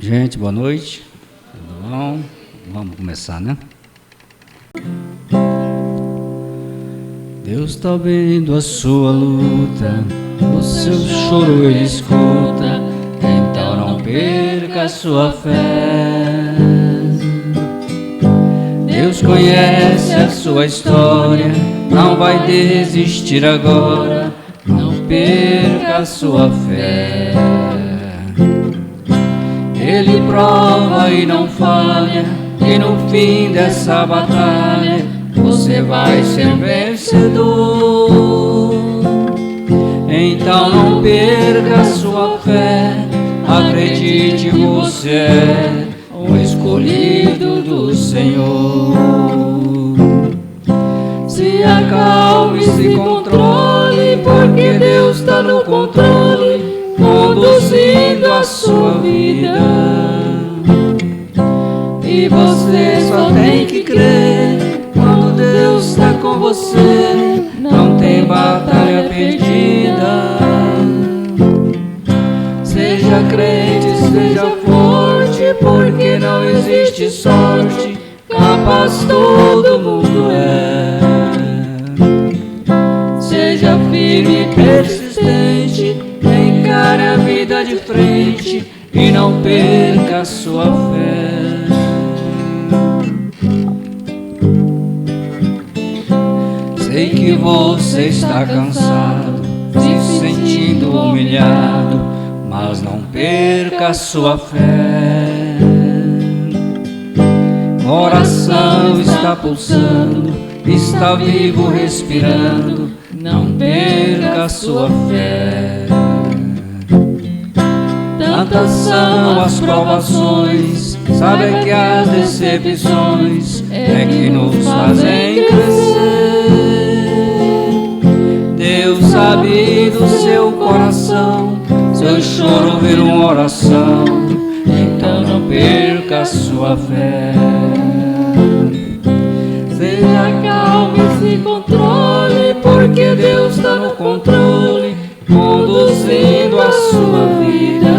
Gente, boa noite. Tudo bom? Vamos começar, né? Deus está vendo a sua luta, o seu choro ele escuta, então não perca a sua fé. Deus conhece a sua história, não vai desistir agora, não perca a sua fé. Ele prova e não falha, e no fim dessa batalha você vai ser vencedor. Então não perca a sua fé, acredite, você é o escolhido do Senhor. Se acalme, se controle, porque Deus está no controle, conduzindo a sua vida. E você só tem que crer, quando Deus está com você, não tem batalha perdida. Seja crente, seja forte, porque não existe sorte, capaz todo mundo é. Seja firme e persistente, encare a vida de frente e não perca a sua fé. Sei que você está cansado, se sentindo humilhado, mas não perca a sua fé. Coração está pulsando, está vivo respirando, não perca a sua fé. Tantas são as provações, sabe que as decepções é que nos fazem crescer. Deus sabe do seu coração, seu choro vira uma oração, então não perca a sua fé. Seja calmo e se controle, porque Deus está no controle, conduzindo a sua vida.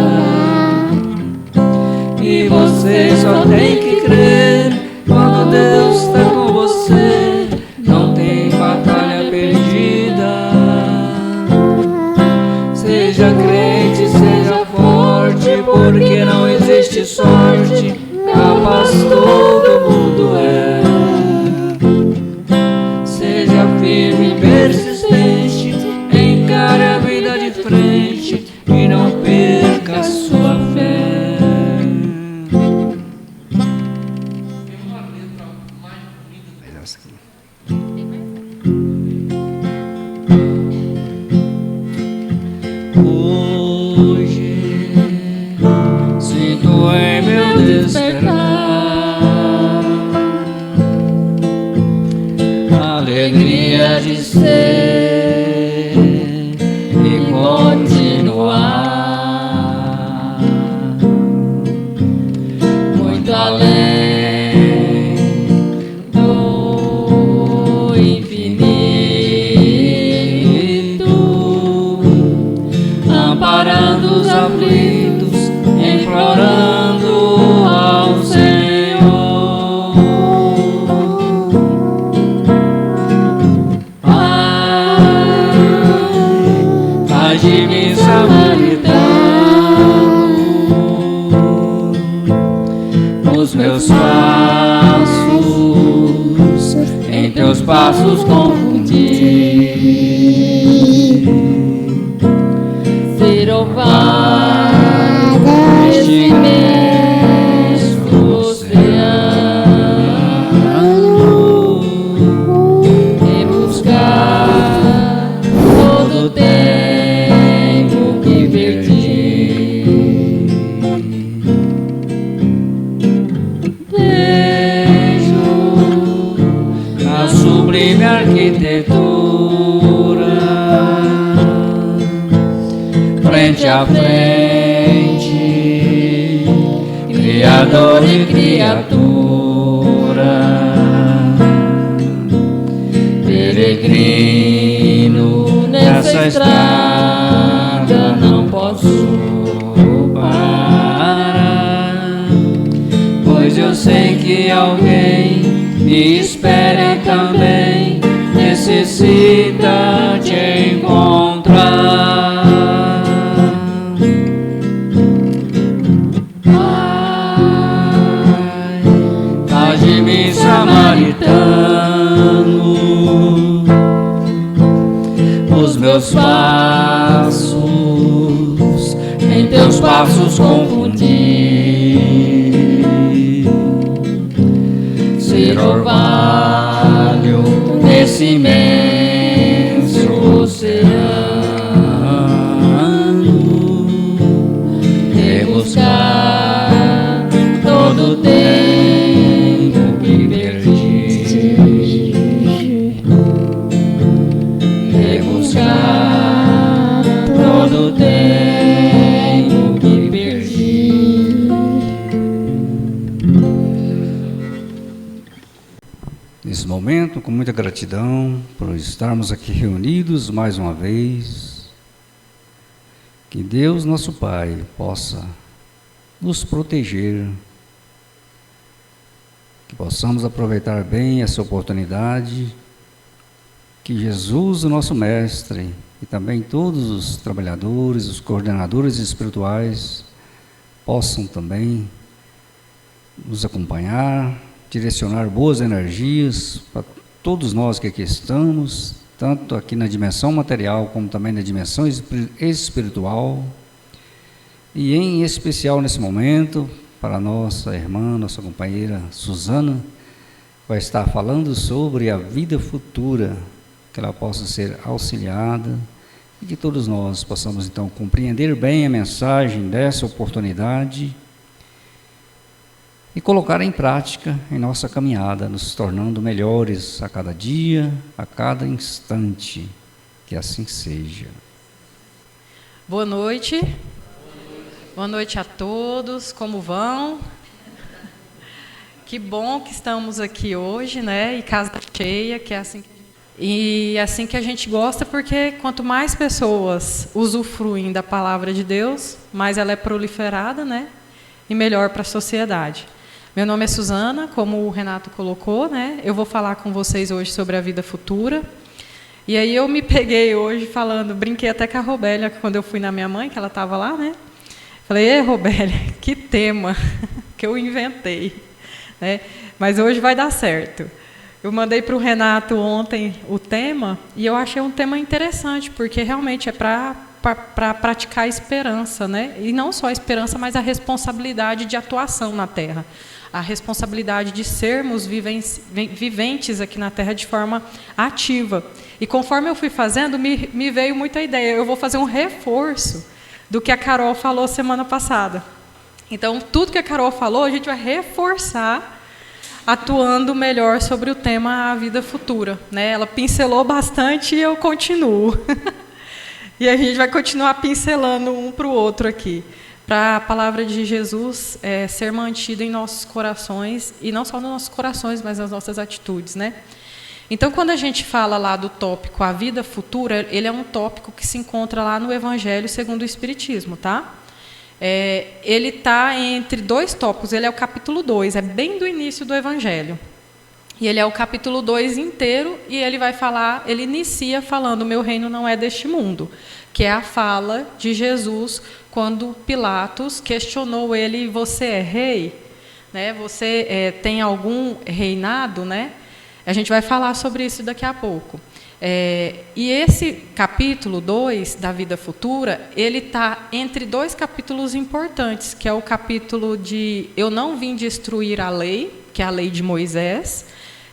E você só tem que crer, quando Deus está com você, não tem batalha perdida. Seja crente, seja forte, porque não existe sorte, capaz todo mundo é. Seja firme e persistente, encare a vida de frente e não perca a sua fé. Hoje sinto em meu despertar a alegria de ser e continuar muito além do infinito, amparando os aflitos, implorando ao Senhor. Pai, faz de mim samaritano, os meus passos, em teus passos confundi. Ser ovado este imenso oceano, em buscar todo o tempo que perdi. Vejo a sublime arquitetura, frente a frente, Criador e criatura, peregrino nessa estrada, não posso parar. sei que alguém me espera e também necessita te encontrar. Ai, faz de mim samaritano, os meus passos em teus passos confundi, ser orvalho nesse imenso oceano, rebuscar todo o tempo que perdi, rebuscar todo o tempo que perdi. Nesse momento, com muita gratidão por estarmos aqui reunidos mais uma vez, que Deus, nosso Pai, possa nos proteger, que possamos aproveitar bem essa oportunidade, que Jesus, o nosso Mestre, e também todos os trabalhadores, os coordenadores espirituais, possam também nos acompanhar, direcionar boas energias para todos nós que aqui estamos, tanto aqui na dimensão material, como também na dimensão espiritual, e em especial nesse momento, para a nossa irmã, nossa companheira Suzana, vai estar falando sobre a vida futura, que ela possa ser auxiliada, e que todos nós possamos então compreender bem a mensagem dessa oportunidade, e colocar em prática em nossa caminhada, nos tornando melhores a cada dia, a cada instante, que assim seja. Boa noite. Boa noite a todos, como vão? Que bom que estamos aqui hoje, né? E casa cheia, que é assim que a gente gosta, porque quanto mais pessoas usufruem da palavra de Deus, mais ela é proliferada, né? E melhor para a sociedade. Meu nome é Suzana, como o Renato colocou, né? Eu vou falar com vocês hoje sobre a vida futura. E aí eu me peguei hoje falando, brinquei até com a Robélia, quando eu fui na minha mãe, que ela estava lá, né? Falei, ei, Robélia, que tema que eu inventei, né? Mas hoje vai dar certo. Eu mandei para o Renato ontem o tema, e eu achei um tema interessante, porque realmente é para praticar a esperança, né? E não só a esperança, mas a responsabilidade de atuação na Terra. A responsabilidade de sermos viventes aqui na Terra de forma ativa. E conforme eu fui fazendo, me veio muita ideia. Eu vou fazer um reforço do que a Carol falou semana passada. Então, tudo que a Carol falou, a gente vai reforçar, atuando melhor sobre o tema a vida futura, né? Ela pincelou bastante e eu continuo. E a gente vai continuar pincelando um para o outro aqui, para a palavra de Jesus ser mantida em nossos corações, e não só nos nossos corações, mas nas nossas atitudes, né? Então, quando a gente fala lá do tópico a vida futura, ele é um tópico que se encontra lá no Evangelho segundo o Espiritismo, tá? Ele está entre dois tópicos, ele é o capítulo 2, é bem do início do Evangelho. E ele é o capítulo 2 inteiro, e ele vai falar, ele inicia falando, o meu reino não é deste mundo, que é a fala de Jesus quando Pilatos questionou ele, você é rei? Né? Você tem algum reinado? Né? A gente vai falar sobre isso daqui a pouco. E esse capítulo 2 da vida futura, ele está entre dois capítulos importantes, que é o capítulo de eu não vim destruir a lei, que é a lei de Moisés,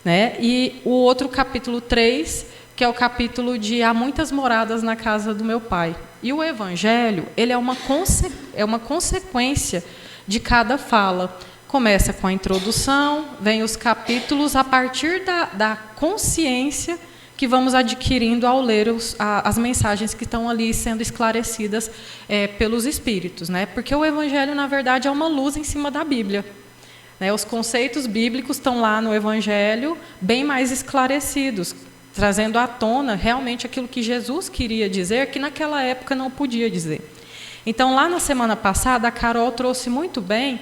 né? E o outro capítulo 3, que é o capítulo de há muitas moradas na casa do meu pai. E o Evangelho, ele é uma consequência de cada fala. Começa com a introdução, vem os capítulos a partir da consciência que vamos adquirindo ao ler as mensagens que estão ali sendo esclarecidas pelos Espíritos, né? Porque o Evangelho, na verdade, é uma luz em cima da Bíblia. Né? Os conceitos bíblicos estão lá no Evangelho bem mais esclarecidos, trazendo à tona realmente aquilo que Jesus queria dizer, que naquela época não podia dizer. Então, lá na semana passada, a Carol trouxe muito bem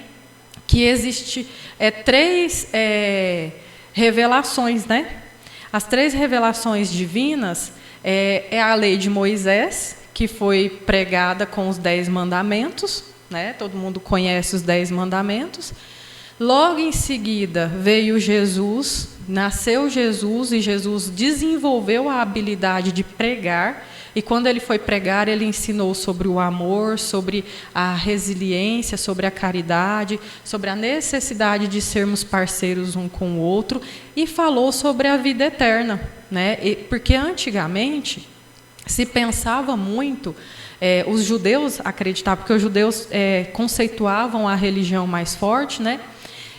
que existe três revelações, né? As três revelações divinas é a lei de Moisés, que foi pregada com os 10 mandamentos, né? Todo mundo conhece os 10 mandamentos. Logo em seguida veio Jesus, nasceu Jesus, e Jesus desenvolveu a habilidade de pregar. E quando ele foi pregar, ele ensinou sobre o amor, sobre a resiliência, sobre a caridade, sobre a necessidade de sermos parceiros um com o outro, e falou sobre a vida eterna, né? Porque antigamente se pensava muito, os judeus acreditavam, porque os judeus conceituavam a religião mais forte, né?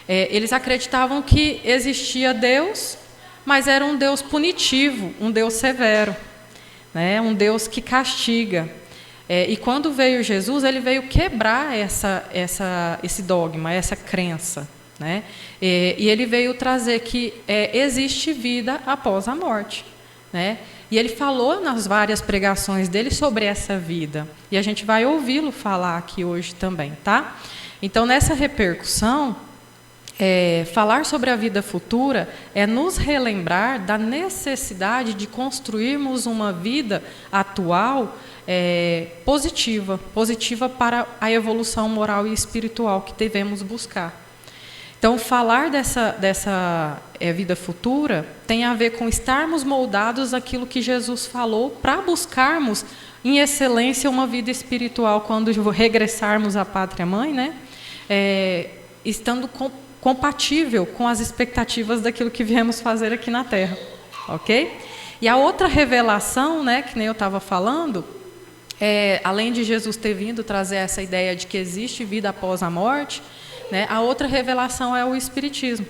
Eles acreditavam que existia Deus, mas era um Deus punitivo, um Deus severo, né? Um Deus que castiga. E quando veio Jesus, ele veio quebrar esse dogma, essa crença, né? E ele veio trazer que existe vida após a morte, né? E ele falou nas várias pregações dele sobre essa vida. E a gente vai ouvi-lo falar aqui hoje também, tá? Então, nessa repercussão, falar sobre a vida futura é nos relembrar da necessidade de construirmos uma vida atual positiva para a evolução moral e espiritual que devemos buscar. Então, falar dessa vida futura tem a ver com estarmos moldados àquilo que Jesus falou para buscarmos, em excelência, uma vida espiritual quando regressarmos à pátria-mãe, né? Estando compatível com as expectativas daquilo que viemos fazer aqui na Terra. Ok? E a outra revelação, né, que nem eu estava falando, além de Jesus ter vindo trazer essa ideia de que existe vida após a morte, né, a outra revelação é o Espiritismo,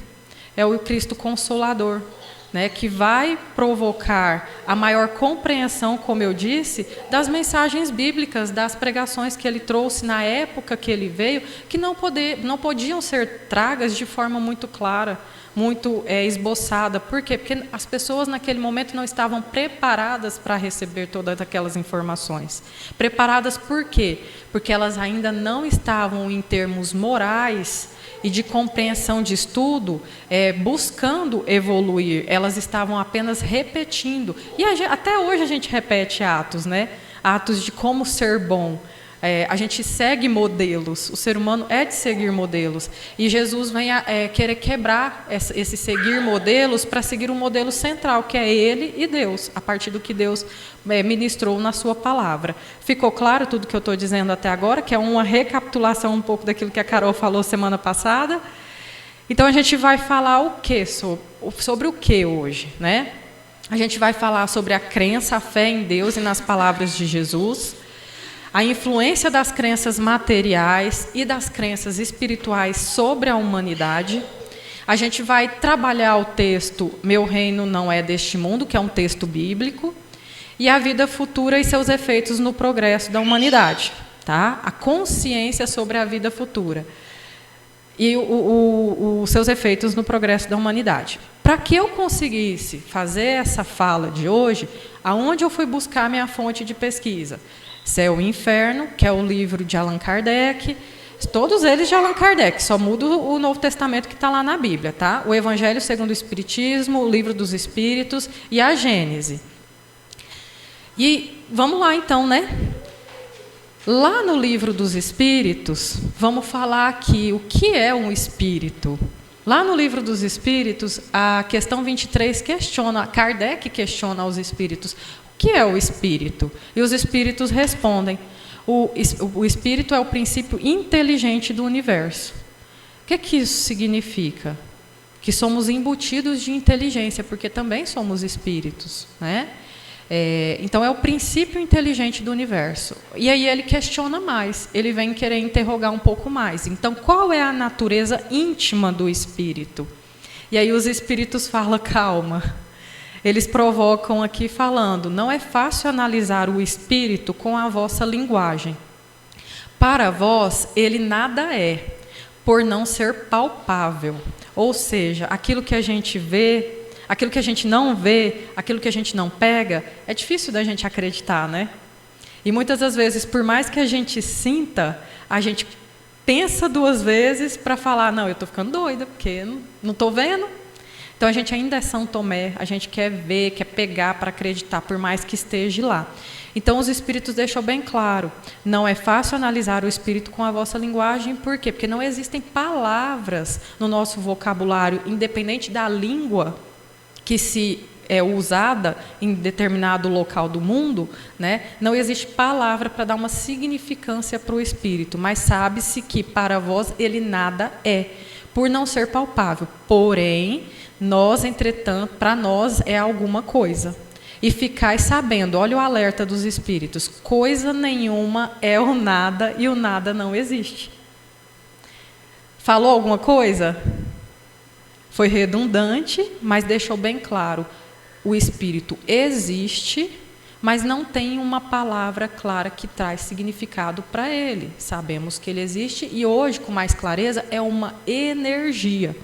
é o Cristo Consolador, né, que vai provocar a maior compreensão, como eu disse, das mensagens bíblicas, das pregações que ele trouxe na época que ele veio, que não podiam ser tragas de forma muito clara, muito esboçada. Por quê? Porque as pessoas naquele momento não estavam preparadas para receber todas aquelas informações. Preparadas por quê? Porque elas ainda não estavam, em termos morais e de compreensão de estudo, buscando evoluir. Elas estavam apenas repetindo. E até hoje a gente repete atos, né? Atos de como ser bom. A gente segue modelos, o ser humano é de seguir modelos, e Jesus vem querer quebrar esse seguir modelos para seguir um modelo central, que é Ele e Deus, a partir do que Deus ministrou na sua palavra. Ficou claro tudo que eu estou dizendo até agora, que é uma recapitulação um pouco daquilo que a Carol falou semana passada? Então a gente vai falar o quê? Sobre o que hoje, né? A gente vai falar sobre a crença, a fé em Deus e nas palavras de Jesus, a influência das crenças materiais e das crenças espirituais sobre a humanidade. A gente vai trabalhar o texto Meu Reino Não É Deste Mundo, que é um texto bíblico, e a vida futura e seus efeitos no progresso da humanidade, tá? A consciência sobre a vida futura e os seus efeitos no progresso da humanidade. Para que eu conseguisse fazer essa fala de hoje, aonde eu fui buscar minha fonte de pesquisa? Céu e Inferno, que é o livro de Allan Kardec, todos eles de Allan Kardec, só muda o Novo Testamento que está lá na Bíblia, tá? O Evangelho segundo o Espiritismo, o Livro dos Espíritos e a Gênese. E vamos lá então, né? Lá no Livro dos Espíritos, vamos falar aqui o que é um espírito. Lá no Livro dos Espíritos, a questão 23 Kardec questiona aos espíritos: o que é o espírito? E os espíritos respondem: o espírito é o princípio inteligente do universo. O que isso significa? Que somos embutidos de inteligência, porque também somos espíritos, né? Então é o princípio inteligente do universo. E aí ele questiona mais, ele vem querer interrogar um pouco mais. Então, qual é a natureza íntima do espírito? E aí os espíritos falam: calma. Eles provocam aqui falando: não é fácil analisar o espírito com a vossa linguagem. Para vós, ele nada é, por não ser palpável. Ou seja, aquilo que a gente vê, aquilo que a gente não vê, aquilo que a gente não pega, é difícil da gente acreditar, né? E muitas das vezes, por mais que a gente sinta, a gente pensa duas vezes para falar, não, eu estou ficando doida, porque não estou vendo. Então, a gente ainda é São Tomé, a gente quer ver, quer pegar para acreditar, por mais que esteja lá. Então, os Espíritos deixam bem claro, não é fácil analisar o Espírito com a vossa linguagem, por quê? Porque não existem palavras no nosso vocabulário, independente da língua que se é usada em determinado local do mundo, né? Não existe palavra para dar uma significância para o Espírito, mas sabe-se que para vós ele nada é, por não ser palpável. Porém, nós, entretanto, para nós é alguma coisa. E ficai sabendo, olha o alerta dos Espíritos, coisa nenhuma é o nada e o nada não existe. Falou alguma coisa? Foi redundante, mas deixou bem claro. O Espírito existe, mas não tem uma palavra clara que traz significado para ele. Sabemos que ele existe e hoje, com mais clareza, é uma energia.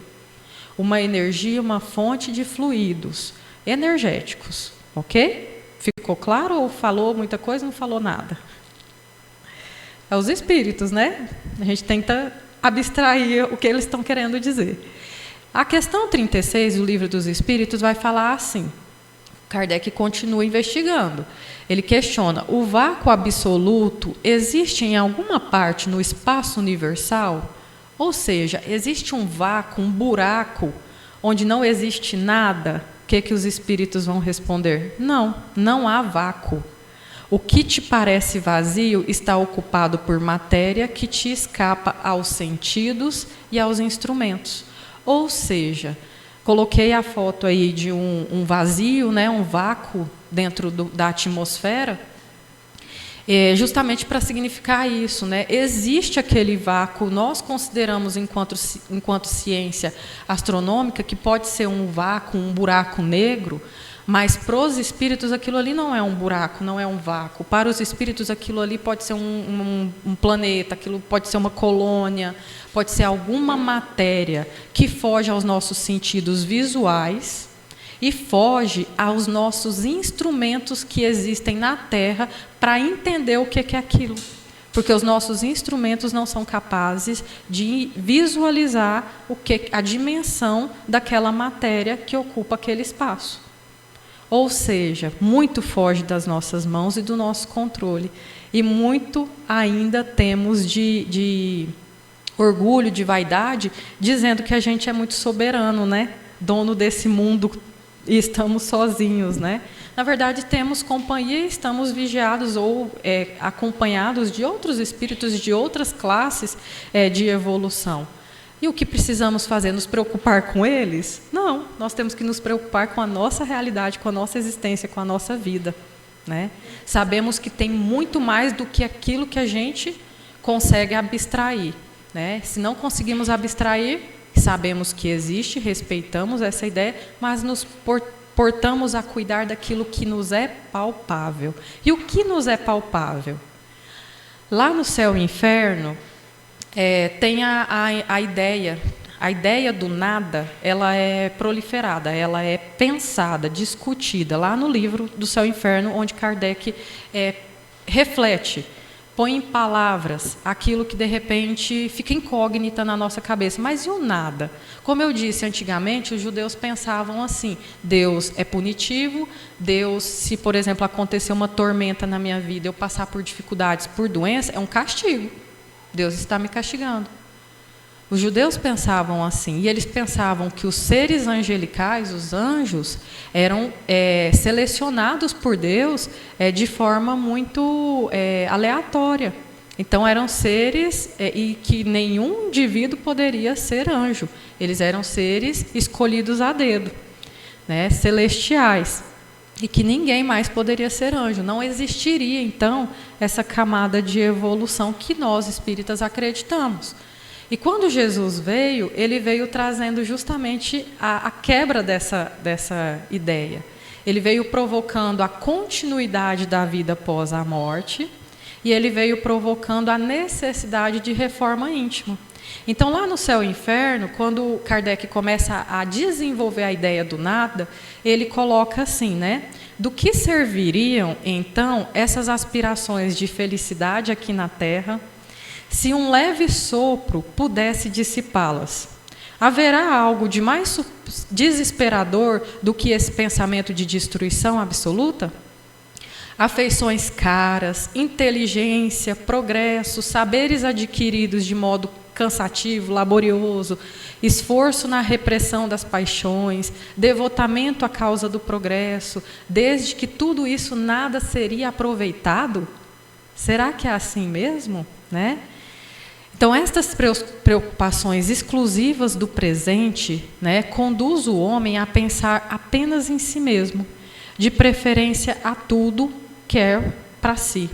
Uma energia, uma fonte de fluidos energéticos. Ok? Ficou claro ou falou muita coisa, não falou nada? É os Espíritos, né? A gente tenta abstrair o que eles estão querendo dizer. A questão 36 do Livro dos Espíritos vai falar assim. Kardec continua investigando. Ele questiona, o vácuo absoluto existe em alguma parte no espaço universal? Ou seja, existe um vácuo, um buraco, onde não existe nada? O que os Espíritos vão responder? Não, não há vácuo. O que te parece vazio está ocupado por matéria que te escapa aos sentidos e aos instrumentos. Ou seja, coloquei a foto aí de um vazio, né, um vácuo dentro da atmosfera, justamente para significar isso, né? Existe aquele vácuo, nós consideramos enquanto ciência astronômica que pode ser um vácuo, um buraco negro, mas para os Espíritos aquilo ali não é um buraco, não é um vácuo. Para os Espíritos aquilo ali pode ser um planeta, aquilo pode ser uma colônia, pode ser alguma matéria que foge aos nossos sentidos visuais e foge aos nossos instrumentos que existem na Terra para entender o que é aquilo. Porque os nossos instrumentos não são capazes de visualizar a dimensão daquela matéria que ocupa aquele espaço. Ou seja, muito foge das nossas mãos e do nosso controle. E muito ainda temos de orgulho, de vaidade, dizendo que a gente é muito soberano, né? Dono desse mundo e estamos sozinhos, né? Na verdade, temos companhia e estamos vigiados ou acompanhados de outros espíritos de outras classes de evolução. E o que precisamos fazer? Nos preocupar com eles? Não, nós temos que nos preocupar com a nossa realidade, com a nossa existência, com a nossa vida, né? Sabemos que tem muito mais do que aquilo que a gente consegue abstrair, né? Se não conseguimos abstrair, sabemos que existe, respeitamos essa ideia, mas nos portamos a cuidar daquilo que nos é palpável. E o que nos é palpável? Lá no céu e inferno, tem a ideia do nada, ela é proliferada, ela é pensada, discutida, lá no livro do Céu e Inferno, onde Kardec reflete, põe em palavras aquilo que, de repente, fica incógnita na nossa cabeça. Mas e o nada? Como eu disse antigamente, os judeus pensavam assim, Deus é punitivo, Deus, se, por exemplo, acontecer uma tormenta na minha vida, eu passar por dificuldades, por doença, é um castigo. Deus está me castigando. Os judeus pensavam assim, e eles pensavam que os seres angelicais, os anjos, eram selecionados por Deus de forma muito aleatória. Então, eram seres e que nenhum indivíduo poderia ser anjo. Eles eram seres escolhidos a dedo, né, celestiais, e que ninguém mais poderia ser anjo. Não existiria, então, essa camada de evolução que nós, espíritas, acreditamos. E quando Jesus veio, ele veio trazendo justamente a quebra dessa ideia. Ele veio provocando a continuidade da vida após a morte, e ele veio provocando a necessidade de reforma íntima. Então, lá no Céu e Inferno, quando Kardec começa a desenvolver a ideia do nada, ele coloca assim, né? Do que serviriam, então, essas aspirações de felicidade aqui na Terra, se um leve sopro pudesse dissipá-las. Haverá algo de mais desesperador do que esse pensamento de destruição absoluta? Afeições caras, inteligência, progresso, saberes adquiridos de modo cansativo, laborioso, esforço na repressão das paixões, devotamento à causa do progresso, desde que tudo isso nada seria aproveitado? Será que é assim mesmo, né? Então, estas preocupações exclusivas do presente, né, conduz o homem a pensar apenas em si mesmo, de preferência a tudo quer para si.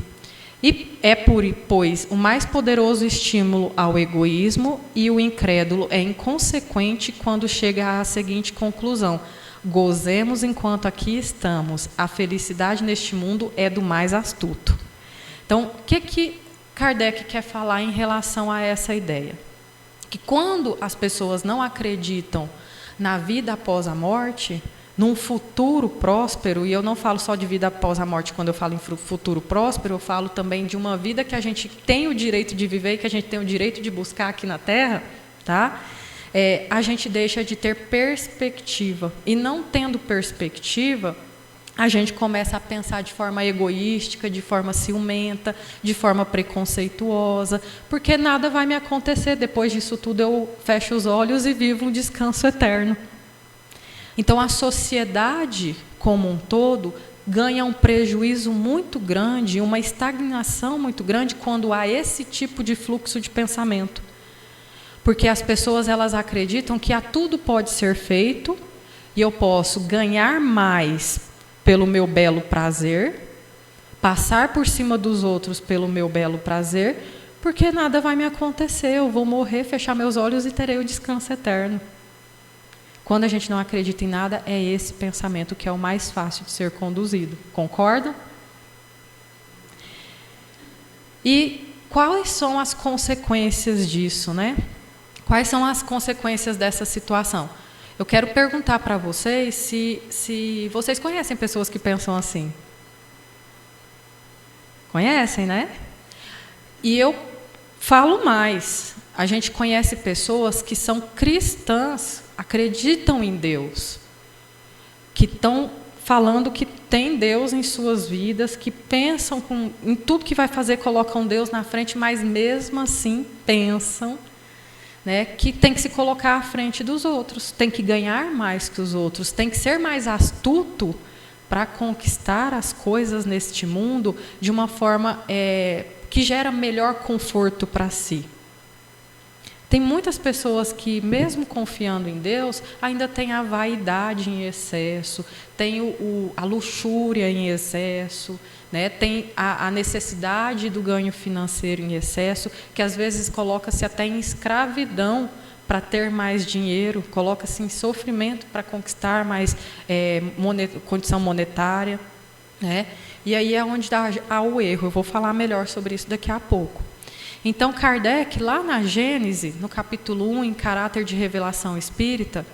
E é, pois, o mais poderoso estímulo ao egoísmo, e o incrédulo é inconsequente quando chega à seguinte conclusão: gozemos enquanto aqui estamos, a felicidade neste mundo é do mais astuto. Então, o que Kardec quer falar em relação a essa ideia? Que quando as pessoas não acreditam na vida após a morte, num futuro próspero, e eu não falo só de vida após a morte, quando eu falo em futuro próspero, eu falo também de uma vida que a gente tem o direito de viver e que a gente tem o direito de buscar aqui na Terra, tá? A gente deixa de ter perspectiva. E não tendo perspectiva, a gente começa a pensar de forma egoística, de forma ciumenta, de forma preconceituosa, porque nada vai me acontecer, depois disso tudo eu fecho os olhos e vivo um descanso eterno. Então, a sociedade como um todo ganha um prejuízo muito grande, uma estagnação muito grande quando há esse tipo de fluxo de pensamento. Porque as pessoas elas acreditam que a tudo pode ser feito e eu posso ganhar mais pelo meu belo prazer, passar por cima dos outros pelo meu belo prazer, porque nada vai me acontecer, eu vou morrer, fechar meus olhos e terei o descanso eterno. Quando a gente não acredita em nada, é esse pensamento que é o mais fácil de ser conduzido. Concordam? E quais são as consequências disso, né? Quais são as consequências dessa situação? Eu quero perguntar para vocês se vocês conhecem pessoas que pensam assim. Conhecem, né? E eu falo mais. A gente conhece pessoas que são cristãs, acreditam em Deus, que estão falando que tem Deus em suas vidas, que pensam em tudo que vai fazer, colocam Deus na frente, mas mesmo assim pensam, né, que tem que se colocar à frente dos outros, tem que ganhar mais que os outros, tem que ser mais astuto para conquistar as coisas neste mundo de uma forma que gera melhor conforto para si. Tem muitas pessoas que, mesmo confiando em Deus, ainda tem a vaidade em excesso, tem a luxúria em excesso, né? Tem a necessidade do ganho financeiro em excesso, que às vezes coloca-se até em escravidão para ter mais dinheiro, coloca-se em sofrimento para conquistar mais condição monetária, né? E aí é onde há o erro. Eu vou falar melhor sobre isso daqui a pouco. Então, Kardec, lá na Gênese, no capítulo 1, em caráter de revelação espírita,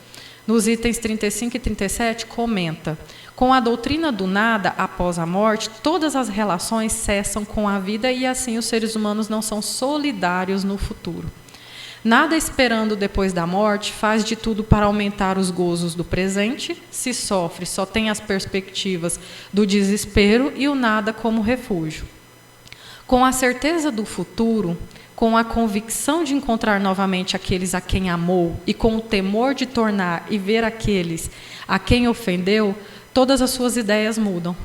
nos itens 35 e 37, comenta: com a doutrina do nada, após a morte, todas as relações cessam com a vida e assim os seres humanos não são solidários no futuro. Nada esperando depois da morte, faz de tudo para aumentar os gozos do presente, se sofre, só tem as perspectivas do desespero e o nada como refúgio. Com a certeza do futuro, com a convicção de encontrar novamente aqueles a quem amou e com o temor de tornar e ver aqueles a quem ofendeu, todas as suas ideias mudam.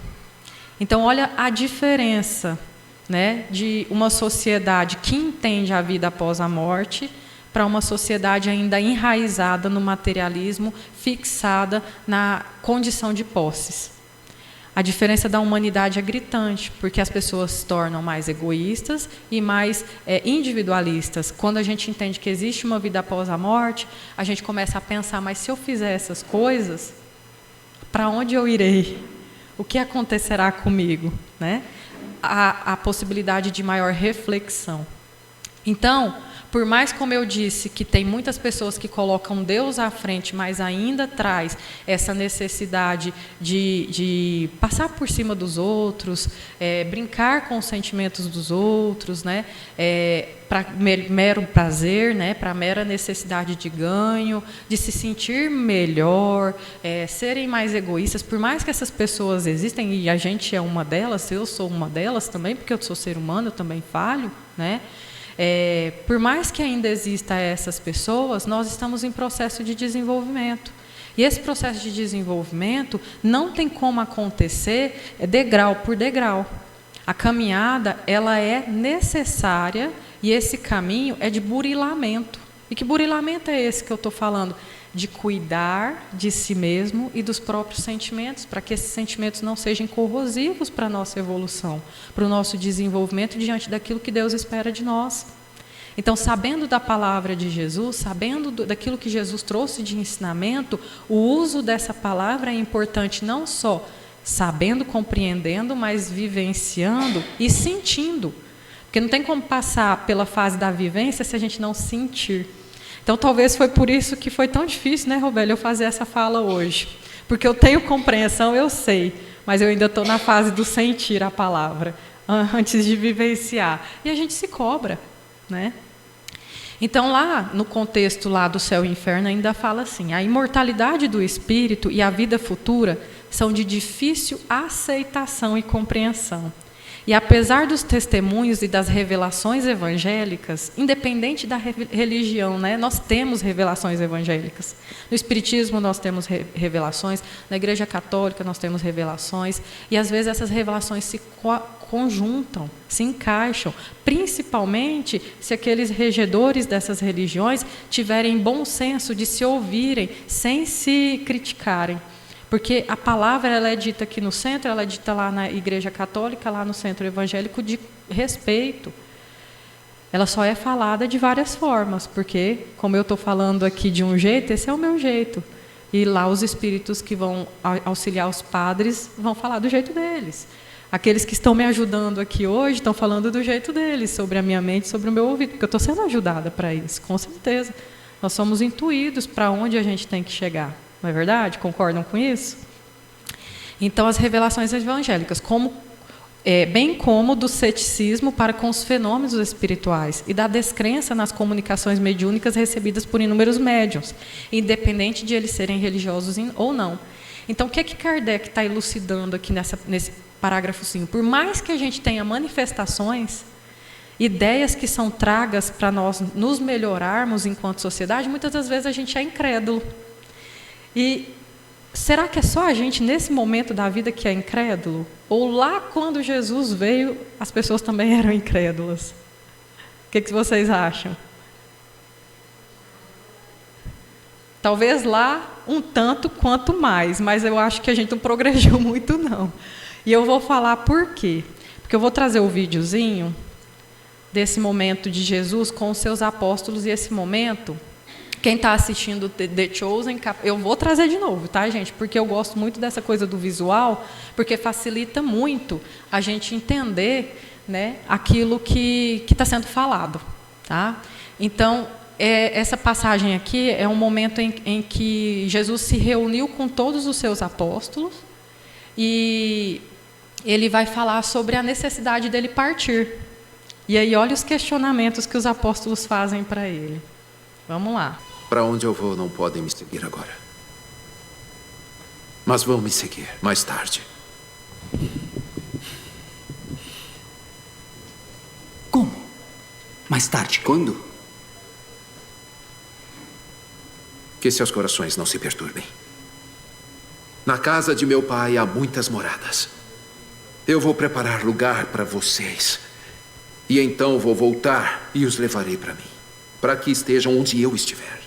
Então, olha a diferença, né, de uma sociedade que entende a vida após a morte para uma sociedade ainda enraizada no materialismo, fixada na condição de posses. A diferença da humanidade é gritante, porque as pessoas se tornam mais egoístas e mais individualistas. Quando a gente entende que existe uma vida após a morte, a gente começa a pensar, mas se eu fizer essas coisas, para onde eu irei? O que acontecerá comigo? Né? A possibilidade de maior reflexão. Então, por mais, como eu disse, que tem muitas pessoas que colocam Deus à frente, mas ainda traz essa necessidade de passar por cima dos outros, brincar com os sentimentos dos outros, né? Para mero prazer, né? Para mera necessidade de ganho, de se sentir melhor, serem mais egoístas. Por mais que essas pessoas existem, e a gente é uma delas, eu sou uma delas também, porque eu sou ser humano, eu também falho, né? Por mais que ainda exista essas pessoas, nós estamos em processo de desenvolvimento. E esse processo de desenvolvimento não tem como acontecer degrau por degrau. A caminhada, ela é necessária e esse caminho é de burilamento. E que burilamento é esse que eu estou falando? De cuidar de si mesmo e dos próprios sentimentos, para que esses sentimentos não sejam corrosivos para a nossa evolução, para o nosso desenvolvimento diante daquilo que Deus espera de nós. Então, sabendo da palavra de Jesus, sabendo daquilo que Jesus trouxe de ensinamento, o uso dessa palavra é importante não só sabendo, compreendendo, mas vivenciando e sentindo. Porque não tem como passar pela fase da vivência se a gente não sentir. Então, talvez foi por isso que foi tão difícil, né, Robélia, eu fazer essa fala hoje. Porque eu tenho compreensão, eu sei, mas eu ainda estou na fase do sentir a palavra, antes de vivenciar. E a gente se cobra, né? Então, lá no contexto lá do céu e inferno, ainda fala assim: a imortalidade do espírito e a vida futura são de difícil aceitação e compreensão. E apesar dos testemunhos e das revelações evangélicas, independente da religião, né, nós temos revelações evangélicas. No Espiritismo nós temos revelações, na Igreja Católica nós temos revelações, e às vezes essas revelações se conjuntam, se encaixam, principalmente se aqueles regedores dessas religiões tiverem bom senso de se ouvirem sem se criticarem. Porque a palavra ela é dita aqui no centro, ela é dita lá na Igreja Católica, lá no centro evangélico, de respeito. Ela só é falada de várias formas, porque, como eu estou falando aqui de um jeito, esse é o meu jeito. E lá os espíritos que vão auxiliar os padres vão falar do jeito deles. Aqueles que estão me ajudando aqui hoje estão falando do jeito deles, sobre a minha mente, sobre o meu ouvido, porque eu estou sendo ajudada para isso, com certeza. Nós somos intuídos para onde a gente tem que chegar. Não é verdade? Concordam com isso? Então, as revelações evangélicas, bem como do ceticismo para com os fenômenos espirituais e da descrença nas comunicações mediúnicas recebidas por inúmeros médiuns, independente de eles serem religiosos ou não. Então, o que é que Kardec está elucidando aqui nesse parágrafo 5? Por mais que a gente tenha manifestações, ideias que são tragas para nós nos melhorarmos enquanto sociedade, muitas das vezes a gente é incrédulo. E será que é só a gente, nesse momento da vida, que é incrédulo? Ou lá, quando Jesus veio, as pessoas também eram incrédulas? O que vocês acham? Talvez lá, um tanto quanto mais, mas eu acho que a gente não progrediu muito, não. E eu vou falar por quê. Porque eu vou trazer o videozinho desse momento de Jesus com os seus apóstolos, e esse momento... Quem está assistindo The Chosen, eu vou trazer de novo, tá, gente? Porque eu gosto muito dessa coisa do visual, porque facilita muito a gente entender, né, aquilo que está sendo falado, tá? Então, essa passagem aqui é um momento em que Jesus se reuniu com todos os seus apóstolos e ele vai falar sobre a necessidade dele partir. E aí, olha os questionamentos que os apóstolos fazem para ele. Vamos lá. Para onde eu vou, não podem me seguir agora. Mas vão me seguir mais tarde. Como? Mais tarde? Quando? Que seus corações não se perturbem. Na casa de meu pai há muitas moradas. Eu vou preparar lugar para vocês. E então vou voltar e os levarei para mim, para que estejam onde eu estiver.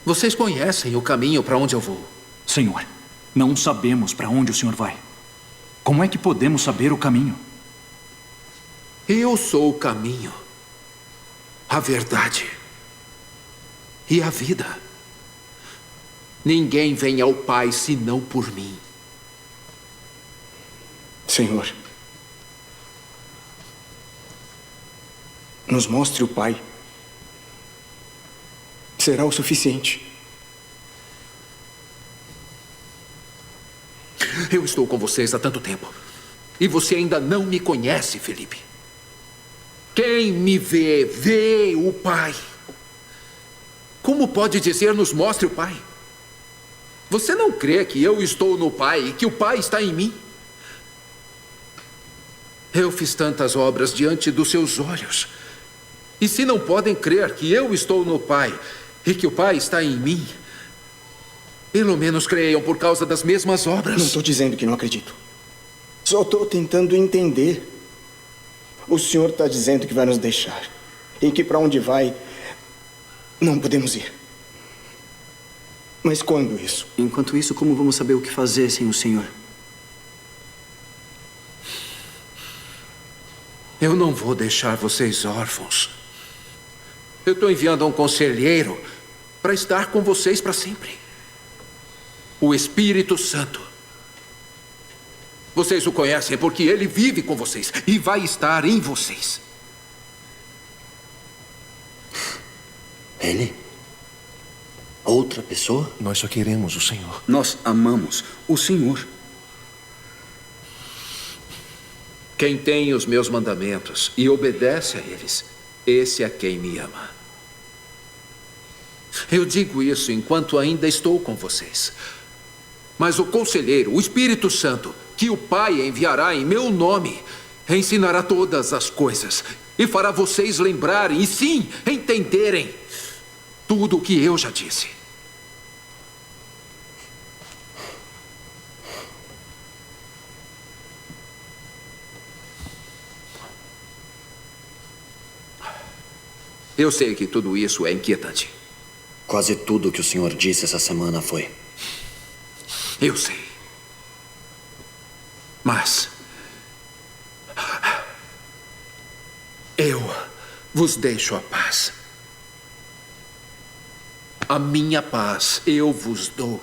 Vocês conhecem o caminho para onde eu vou? Senhor, não sabemos para onde o senhor vai. Como é que podemos saber o caminho? Eu sou o caminho, a verdade e a vida. Ninguém vem ao Pai senão por mim. Senhor, nos mostre o Pai, será o suficiente. Eu estou com vocês há tanto tempo. E você ainda não me conhece, Felipe. Quem me vê, vê o Pai. Como pode dizer, nos mostre o Pai? Você não crê que eu estou no Pai e que o Pai está em mim? Eu fiz tantas obras diante dos seus olhos. E se não podem crer que eu estou no Pai e que o Pai está em mim, pelo menos creiam por causa das mesmas obras. Não estou dizendo que não acredito. Só estou tentando entender. O Senhor está dizendo que vai nos deixar. E que para onde vai, não podemos ir. Mas quando isso? Enquanto isso, como vamos saber o que fazer sem o Senhor? Eu não vou deixar vocês órfãos. Eu estou enviando um conselheiro para estar com vocês para sempre. O Espírito Santo. Vocês o conhecem porque ele vive com vocês e vai estar em vocês. Ele? Outra pessoa? Nós só queremos o Senhor. Nós amamos o Senhor. Quem tem os meus mandamentos e obedece a eles, esse é quem me ama. Eu digo isso enquanto ainda estou com vocês. Mas o conselheiro, o Espírito Santo, que o Pai enviará em meu nome, ensinará todas as coisas e fará vocês lembrarem e sim, entenderem tudo o que eu já disse. Eu sei que tudo isso é inquietante. Quase tudo que o Senhor disse essa semana foi. Eu sei. Mas eu vos deixo a paz. A minha paz eu vos dou.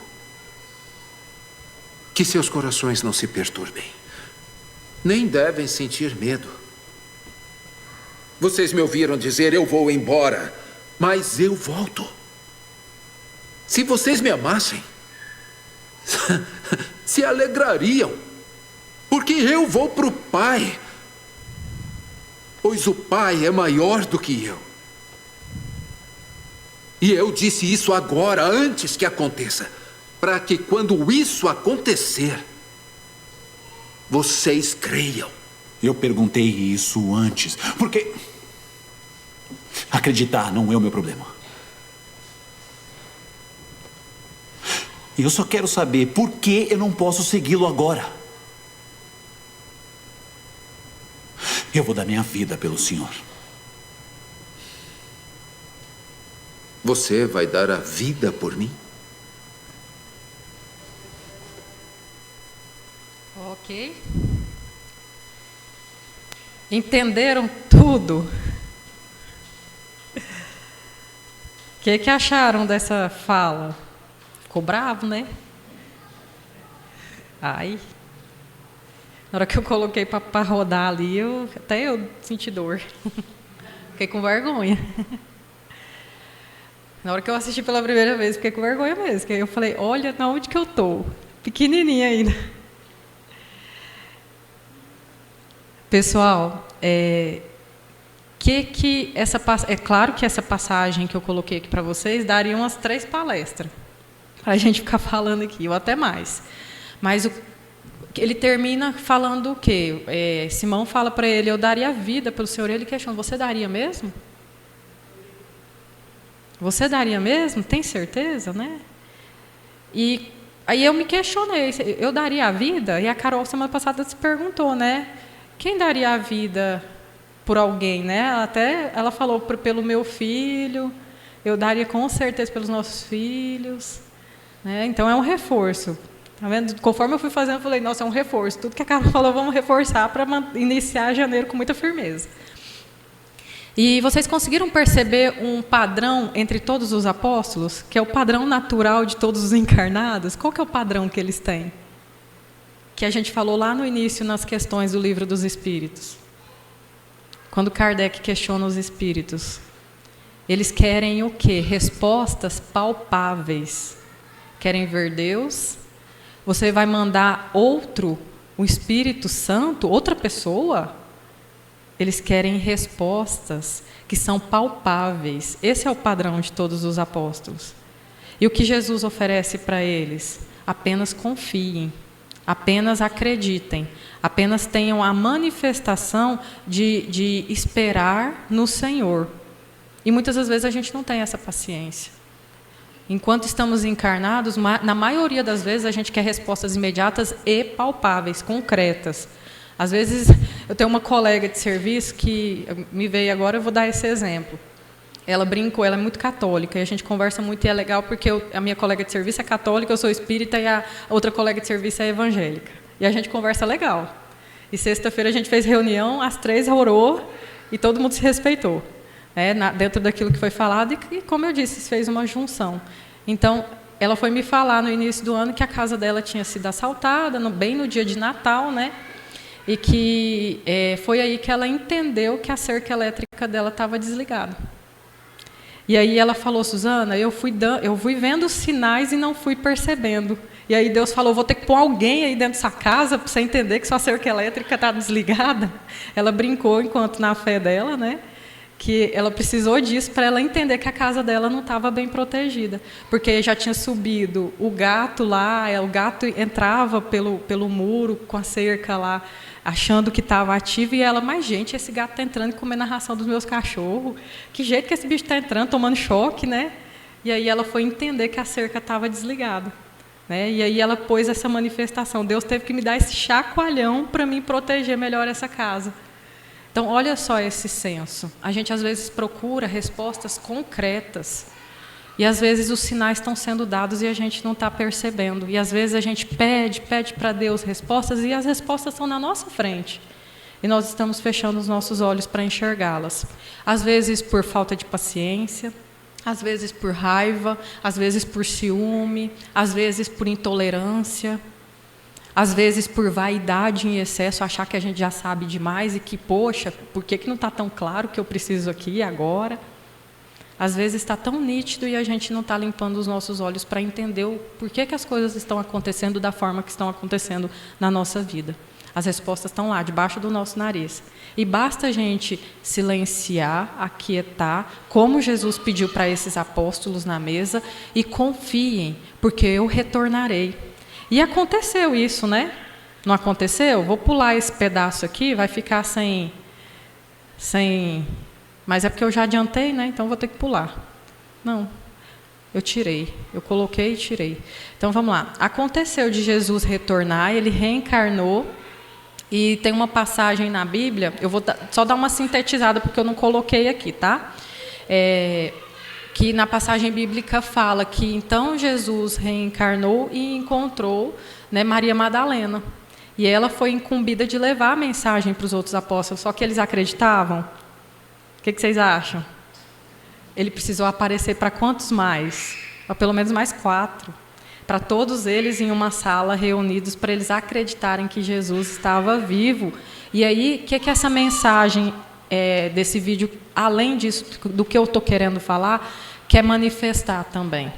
Que seus corações não se perturbem. Nem devem sentir medo. Vocês me ouviram dizer, eu vou embora, mas eu volto. Se vocês me amassem, se alegrariam, porque eu vou para o Pai, pois o Pai é maior do que eu. E eu disse isso agora, antes que aconteça, para que quando isso acontecer, vocês creiam. Eu perguntei isso antes, porque acreditar não é o meu problema. Eu só quero saber por que eu não posso segui-lo agora. Eu vou dar minha vida pelo Senhor. Você vai dar a vida por mim? Ok. Entenderam tudo? O que acharam dessa fala? Ficou bravo, né? Ai. Na hora que eu coloquei para rodar ali, até eu senti dor. Fiquei com vergonha. Na hora que eu assisti pela primeira vez, fiquei com vergonha mesmo. Porque eu falei, olha, na onde que eu tô? Pequenininha ainda. Pessoal, é claro que essa passagem que eu coloquei aqui para vocês daria umas 3 palestras para a gente ficar falando aqui, ou até mais. Mas ele termina falando o quê? Simão fala para ele, eu daria a vida pelo Senhor. Ele questiona, você daria mesmo? Você daria mesmo? Tem certeza, né? E aí eu me questionei, eu daria a vida? E a Carol, semana passada, se perguntou, né? Quem daria a vida por alguém, né? Ela falou pelo meu filho, eu daria com certeza pelos nossos filhos, né? Então é um reforço. Tá vendo? Conforme eu fui fazendo, eu falei, nossa, é um reforço. Tudo que a Carol falou, vamos reforçar para iniciar janeiro com muita firmeza. E vocês conseguiram perceber um padrão entre todos os apóstolos, que é o padrão natural de todos os encarnados? Qual que é o padrão que eles têm? Que a gente falou lá no início, nas questões do Livro dos Espíritos. quando Kardec questiona os espíritos, eles querem o quê? Respostas palpáveis. Querem ver Deus? Você vai mandar outro, o Espírito Santo, outra pessoa? Eles querem respostas que são palpáveis. Esse é o padrão de todos os apóstolos. E o que Jesus oferece para eles? Apenas confiem, apenas acreditem, apenas tenham a manifestação de esperar no Senhor. E muitas das vezes a gente não tem essa paciência. Enquanto estamos encarnados, na maioria das vezes a gente quer respostas imediatas e palpáveis, concretas. Às vezes, eu tenho uma colega de serviço que me veio agora, eu vou dar esse exemplo. Ela brincou, ela é muito católica, e a gente conversa muito, e é legal porque a minha colega de serviço é católica, eu sou espírita, e a outra colega de serviço é evangélica. E a gente conversa legal. E sexta-feira a gente fez reunião, as 3 orou, e todo mundo se respeitou. Dentro daquilo que foi falado, e como eu disse, fez uma junção. Então, ela foi me falar no início do ano que a casa dela tinha sido assaltada, bem no dia de Natal, né? E que foi aí que ela entendeu que a cerca elétrica dela estava desligada. E aí ela falou: Suzana, eu fui vendo os sinais e não fui percebendo. E aí Deus falou: vou ter que pôr alguém aí dentro dessa casa para você entender que sua cerca elétrica está desligada. Ela brincou, enquanto na fé dela, né, que ela precisou disso para ela entender que a casa dela não estava bem protegida. Porque já tinha subido o gato lá, o gato entrava pelo muro com a cerca lá, achando que estava ativo, e ela: mas gente, esse gato está entrando e comendo a ração dos meus cachorros, que jeito que esse bicho está entrando, tomando choque, né? E aí ela foi entender que a cerca estava desligada, né? E aí ela pôs essa manifestação: Deus teve que me dar esse chacoalhão para mim proteger melhor essa casa. Então, olha só esse senso. A gente às vezes procura respostas concretas, e às vezes os sinais estão sendo dados e a gente não está percebendo. E às vezes a gente pede para Deus respostas, e as respostas estão na nossa frente. E nós estamos fechando os nossos olhos para enxergá-las. Às vezes por falta de paciência, às vezes por raiva, às vezes por ciúme, às vezes por intolerância, às vezes por vaidade em excesso, achar que a gente já sabe demais e que, poxa, por que não está tão claro que eu preciso aqui e agora? Às vezes está tão nítido e a gente não está limpando os nossos olhos para entender o porquê que as coisas estão acontecendo da forma que estão acontecendo na nossa vida. As respostas estão lá, debaixo do nosso nariz. E basta a gente silenciar, aquietar, como Jesus pediu para esses apóstolos na mesa, e confiem, porque eu retornarei. E aconteceu isso, né? Não aconteceu? Vou pular esse pedaço aqui, vai ficar sem... Mas é porque eu já adiantei, né? Então vou ter que pular. Não, eu tirei. Eu coloquei e tirei. Então vamos lá. Aconteceu de Jesus retornar, ele reencarnou, e tem uma passagem na Bíblia, eu vou só dar uma sintetizada, porque eu não coloquei aqui, tá? Que na passagem bíblica fala que então Jesus reencarnou e encontrou, né, Maria Madalena. E ela foi incumbida de levar a mensagem para os outros apóstolos, só que eles acreditavam. O que vocês acham? Ele precisou aparecer para quantos mais? Para pelo menos mais 4. Para todos eles em uma sala reunidos, para eles acreditarem que Jesus estava vivo. E aí, o que essa mensagem desse vídeo, além disso, do que eu estou querendo falar, quer manifestar também?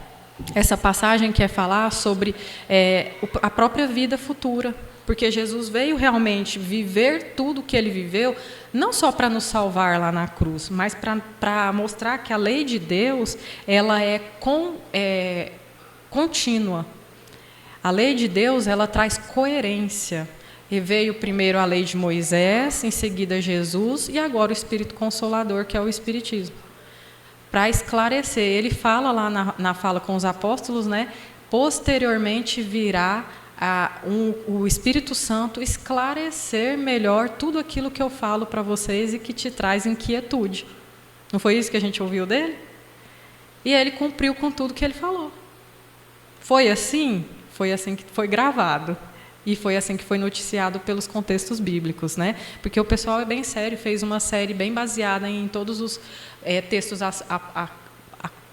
Essa passagem quer falar sobre a própria vida futura, porque Jesus veio realmente viver tudo o que ele viveu, não só para nos salvar lá na cruz, mas para mostrar que a lei de Deus ela é contínua. A lei de Deus ela traz coerência. E veio primeiro a lei de Moisés, em seguida Jesus, e agora o Espírito Consolador, que é o Espiritismo. Para esclarecer, ele fala lá na fala com os apóstolos, né? Posteriormente virá o Espírito Santo esclarecer melhor tudo aquilo que eu falo para vocês e que te traz inquietude. Não foi isso que a gente ouviu dele? E ele cumpriu com tudo que ele falou. Foi assim que foi gravado. E foi assim que foi noticiado pelos contextos bíblicos, né? Porque o pessoal é bem sério, fez uma série bem baseada em todos os textos...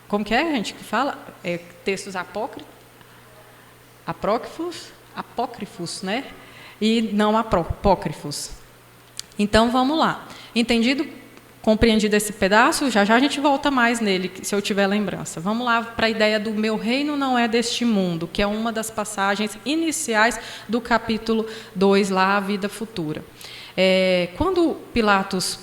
como que é, gente, que fala? Textos apócrifos, né? E não apócrifos. Então, vamos lá. Entendido, compreendido esse pedaço, já já a gente volta mais nele, se eu tiver lembrança. Vamos lá para a ideia do meu reino não é deste mundo, que é uma das passagens iniciais do capítulo 2, lá, a vida futura. Quando Pilatos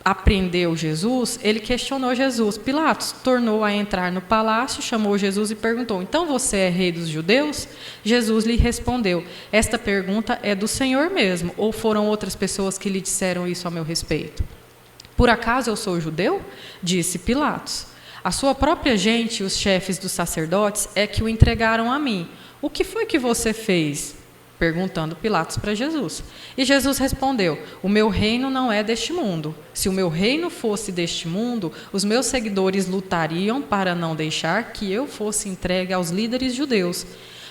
apreendeu Jesus, ele questionou Jesus. Pilatos tornou a entrar no palácio, chamou Jesus e perguntou: então você é rei dos judeus? Jesus lhe respondeu: esta pergunta é do Senhor mesmo, ou foram outras pessoas que lhe disseram isso a meu respeito? Por acaso eu sou judeu? Disse Pilatos. A sua própria gente, os chefes dos sacerdotes, é que o entregaram a mim. O que foi que você fez? Perguntando Pilatos para Jesus. E Jesus respondeu: o meu reino não é deste mundo. Se o meu reino fosse deste mundo, os meus seguidores lutariam para não deixar que eu fosse entregue aos líderes judeus.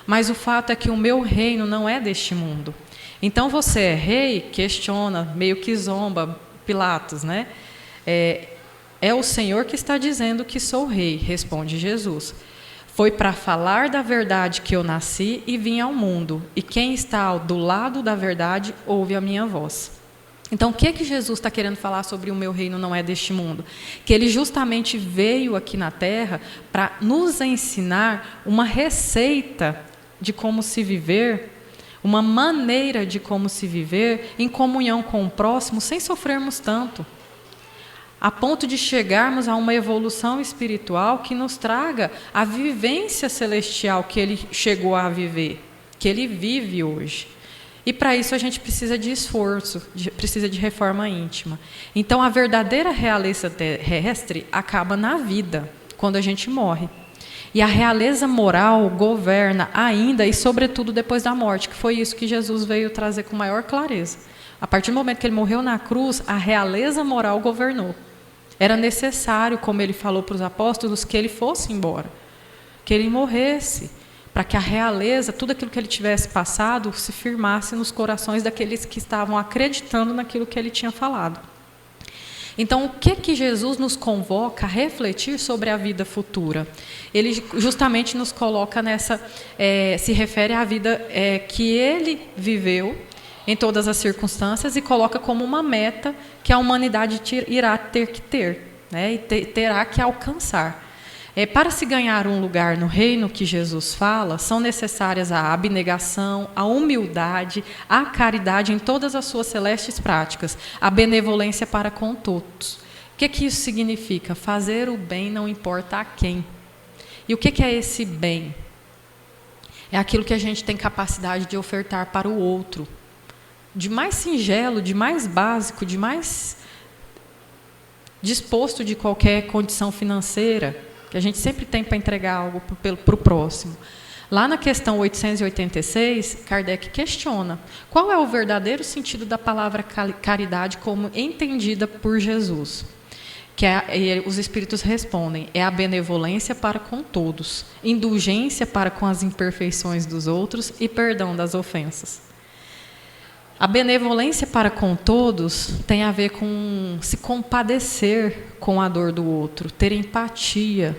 Mas o fato é que o meu reino não é deste mundo. Então você é rei? Questiona, meio que zomba Pilatos, né? É o Senhor que está dizendo que sou rei, responde Jesus. Foi para falar da verdade que eu nasci e vim ao mundo, e quem está do lado da verdade ouve a minha voz. Então, o que Jesus está querendo falar sobre o meu reino não é deste mundo? Que ele justamente veio aqui na Terra para nos ensinar uma receita de como se viver, uma maneira de como se viver em comunhão com o próximo sem sofrermos tanto, a ponto de chegarmos a uma evolução espiritual que nos traga a vivência celestial que ele chegou a viver, que ele vive hoje. E para isso a gente precisa de esforço, precisa de reforma íntima. Então a verdadeira realeza terrestre acaba na vida, quando a gente morre. E a realeza moral governa ainda e sobretudo depois da morte, que foi isso que Jesus veio trazer com maior clareza. A partir do momento que ele morreu na cruz, a realeza moral governou. Era necessário, como ele falou para os apóstolos, que ele fosse embora, que ele morresse, para que a realeza, tudo aquilo que ele tivesse passado, se firmasse nos corações daqueles que estavam acreditando naquilo que ele tinha falado. Então, o que Jesus nos convoca a refletir sobre a vida futura? Ele justamente nos coloca nessa, se refere à vida que ele viveu, em todas as circunstâncias, e coloca como uma meta que a humanidade irá ter que ter, né, e terá que alcançar. Para se ganhar um lugar no reino que Jesus fala, são necessárias a abnegação, a humildade, a caridade em todas as suas celestes práticas, a benevolência para com todos. O que isso significa? Fazer o bem não importa a quem. E o que é esse bem? É aquilo que a gente tem capacidade de ofertar para o outro, de mais singelo, de mais básico, de mais disposto de qualquer condição financeira, que a gente sempre tem para entregar algo para o próximo. Lá na questão 886, Kardec questiona: qual é o verdadeiro sentido da palavra caridade como entendida por Jesus? Os espíritos respondem: é a benevolência para com todos, indulgência para com as imperfeições dos outros e perdão das ofensas. A benevolência para com todos tem a ver com se compadecer com a dor do outro, ter empatia,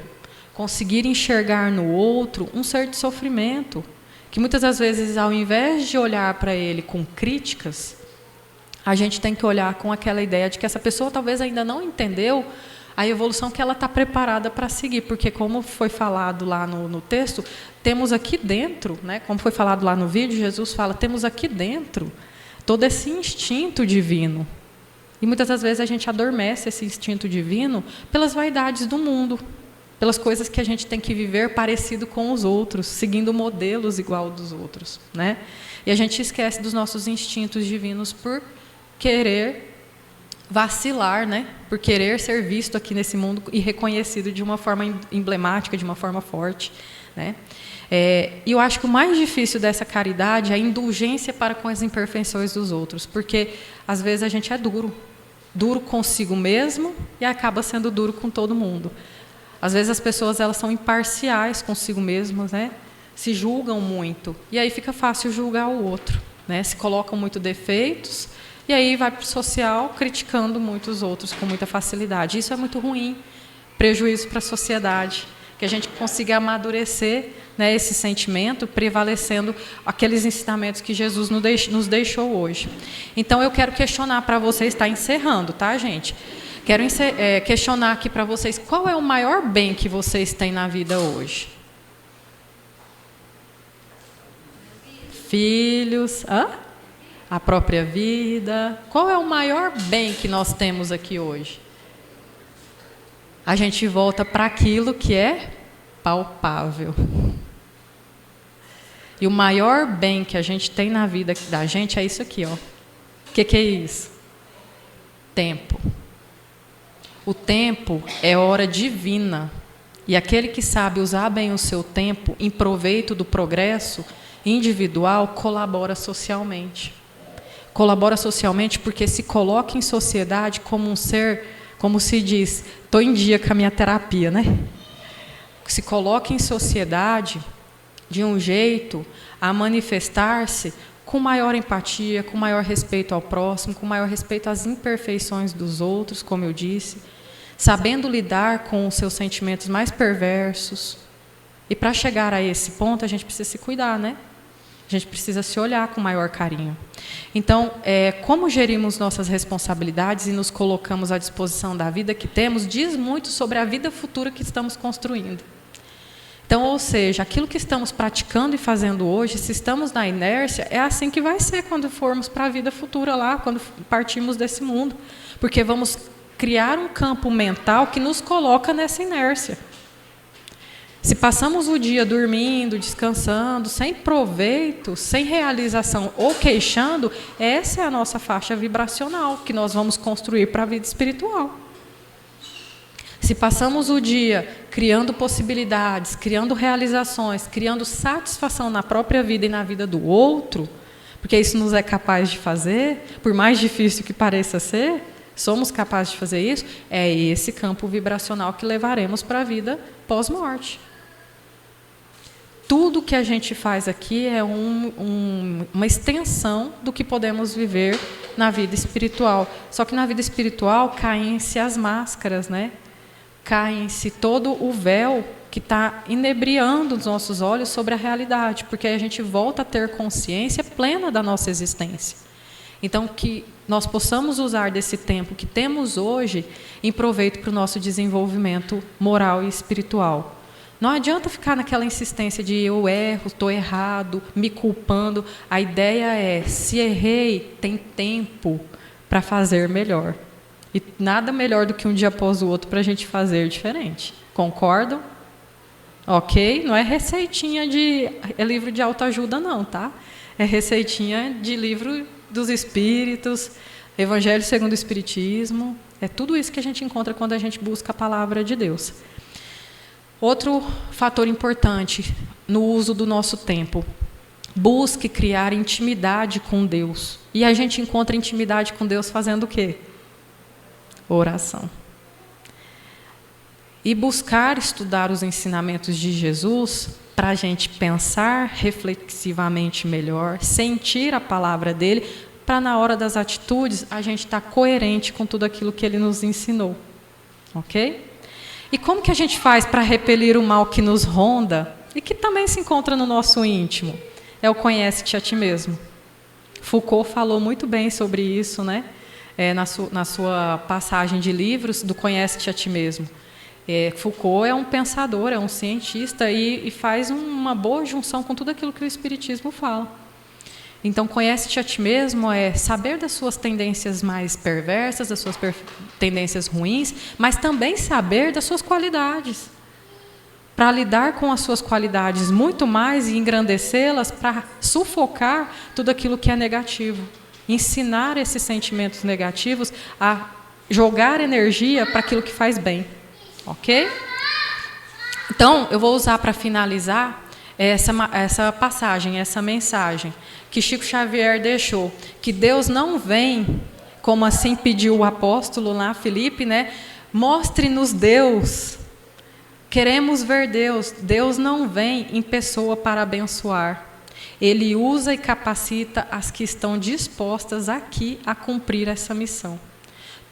conseguir enxergar no outro um certo sofrimento, que muitas das vezes, ao invés de olhar para ele com críticas, a gente tem que olhar com aquela ideia de que essa pessoa talvez ainda não entendeu a evolução que ela está preparada para seguir, porque como foi falado lá no texto, temos aqui dentro, né, como foi falado lá no vídeo, Jesus fala, temos aqui dentro todo esse instinto divino. E muitas das vezes a gente adormece esse instinto divino pelas vaidades do mundo, pelas coisas que a gente tem que viver parecido com os outros, seguindo modelos igual dos outros, né? E a gente esquece dos nossos instintos divinos por querer vacilar, né? Por querer ser visto aqui nesse mundo e reconhecido de uma forma emblemática, de uma forma forte, né? E eu acho que o mais difícil dessa caridade é a indulgência para com as imperfeições dos outros, porque às vezes a gente é duro consigo mesmo e acaba sendo duro com todo mundo. Às vezes as pessoas elas são imparciais consigo mesmas, né? Se julgam muito e aí fica fácil julgar o outro, né? Se colocam muito defeitos e aí vai para o social criticando muitos outros com muita facilidade. Isso é muito ruim, prejuízo para a sociedade. que a gente consiga amadurecer, né, esse sentimento, prevalecendo aqueles ensinamentos que Jesus nos deixou hoje. Então, eu quero questionar para vocês, está encerrando, tá, gente? Quero questionar aqui para vocês, qual é o maior bem que vocês têm na vida hoje? Filhos, a própria vida. Qual é o maior bem que nós temos aqui hoje? A gente volta para aquilo que é palpável. E o maior bem que a gente tem na vida da gente é isso aqui, ó. O que é isso? Tempo. O tempo é hora divina. E aquele que sabe usar bem o seu tempo em proveito do progresso individual colabora socialmente. Colabora socialmente porque se coloca em sociedade como um ser, como se diz, estou em dia com a minha terapia, né? Se coloca em sociedade de um jeito a manifestar-se com maior empatia, com maior respeito ao próximo, com maior respeito às imperfeições dos outros, como eu disse, sabendo lidar com os seus sentimentos mais perversos. E para chegar a esse ponto, a gente precisa se cuidar, né? A gente precisa se olhar com maior carinho. Então, como gerimos nossas responsabilidades e nos colocamos à disposição da vida que temos, diz muito sobre a vida futura que estamos construindo. Então, ou seja, aquilo que estamos praticando e fazendo hoje, se estamos na inércia, é assim que vai ser quando formos para a vida futura lá, quando partirmos desse mundo. Porque vamos criar um campo mental que nos coloca nessa inércia. Se passamos o dia dormindo, descansando, sem proveito, sem realização ou queixando, essa é a nossa faixa vibracional que nós vamos construir para a vida espiritual. Se passamos o dia criando possibilidades, criando realizações, criando satisfação na própria vida e na vida do outro, porque isso nos é capaz de fazer, por mais difícil que pareça ser, somos capazes de fazer isso, é esse campo vibracional que levaremos para a vida pós-morte. Tudo que a gente faz aqui é uma extensão do que podemos viver na vida espiritual. Só que na vida espiritual caem-se as máscaras, né? Cai-se todo o véu que está inebriando os nossos olhos sobre a realidade, porque aí a gente volta a ter consciência plena da nossa existência. Então, que nós possamos usar desse tempo que temos hoje em proveito para o nosso desenvolvimento moral e espiritual. Não adianta ficar naquela insistência de eu erro, estou errado, me culpando. A ideia é, se errei, tem tempo para fazer melhor. E nada melhor do que um dia após o outro para a gente fazer diferente. Concordam? Ok? Não é receitinha de livro de autoajuda, não, tá? É receitinha de livro dos Espíritos, Evangelho segundo o Espiritismo. É tudo isso que a gente encontra quando a gente busca a palavra de Deus. Outro fator importante no uso do nosso tempo. Busque criar intimidade com Deus. E a gente encontra intimidade com Deus fazendo o quê? Oração. E buscar estudar os ensinamentos de Jesus para a gente pensar reflexivamente melhor, sentir a palavra dele, para na hora das atitudes a gente estar coerente com tudo aquilo que ele nos ensinou. Ok? E como que a gente faz para repelir o mal que nos ronda e que também se encontra no nosso íntimo? É o conhece-te a ti mesmo. Foucault falou muito bem sobre isso, né? Na sua passagem de livros do conhece-te a ti mesmo. Foucault é um pensador, é um cientista e faz uma boa junção com tudo aquilo que o Espiritismo fala. Então, conhece-te a ti mesmo é saber das suas tendências mais perversas, das suas tendências ruins, mas também saber das suas qualidades. Para lidar com as suas qualidades muito mais e engrandecê-las para sufocar tudo aquilo que é negativo. Ensinar esses sentimentos negativos a jogar energia para aquilo que faz bem. Ok? Então, eu vou usar para finalizar essa passagem, essa mensagem que Chico Xavier deixou, que Deus não vem, como assim pediu o apóstolo lá, Filipe, né? Mostre-nos Deus. Queremos ver Deus. Deus não vem em pessoa para abençoar. Ele usa e capacita as que estão dispostas aqui a cumprir essa missão.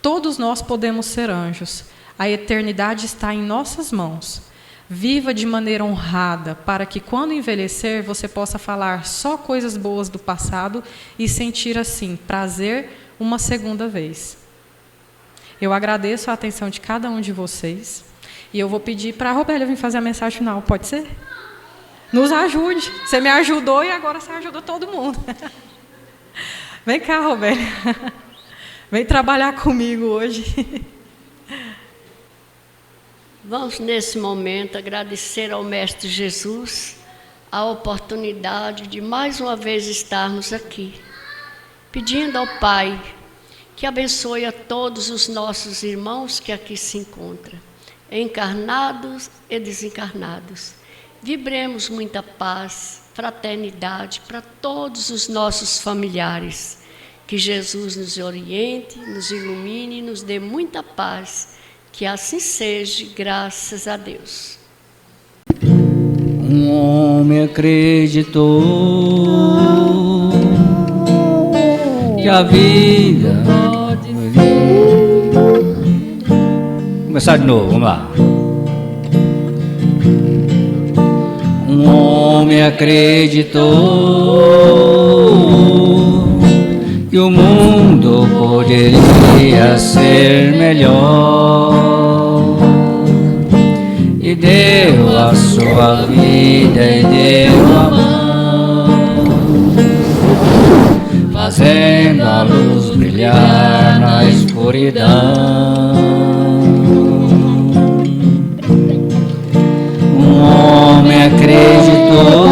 Todos nós podemos ser anjos. A eternidade está em nossas mãos. Viva de maneira honrada, para que quando envelhecer você possa falar só coisas boas do passado e sentir assim prazer uma segunda vez. Eu agradeço a atenção de cada um de vocês e eu vou pedir para a Robélia vir fazer a mensagem final, pode ser? Nos ajude. Você me ajudou e agora você ajuda todo mundo. Vem cá, Robélia. Vem trabalhar comigo hoje. Vamos, nesse momento, agradecer ao Mestre Jesus a oportunidade de mais uma vez estarmos aqui, pedindo ao Pai que abençoe a todos os nossos irmãos que aqui se encontram, encarnados e desencarnados. Vibremos muita paz, fraternidade para todos os nossos familiares. Que Jesus nos oriente, nos ilumine e nos dê muita paz. Que assim seja, graças a Deus. Um homem acreditou que a vida pode vir. Começar de novo, vamos lá. Um homem acreditou que o mundo poderia ser melhor e deu a sua vida e deu a mão, fazendo a luz brilhar na escuridão. Um homem acreditou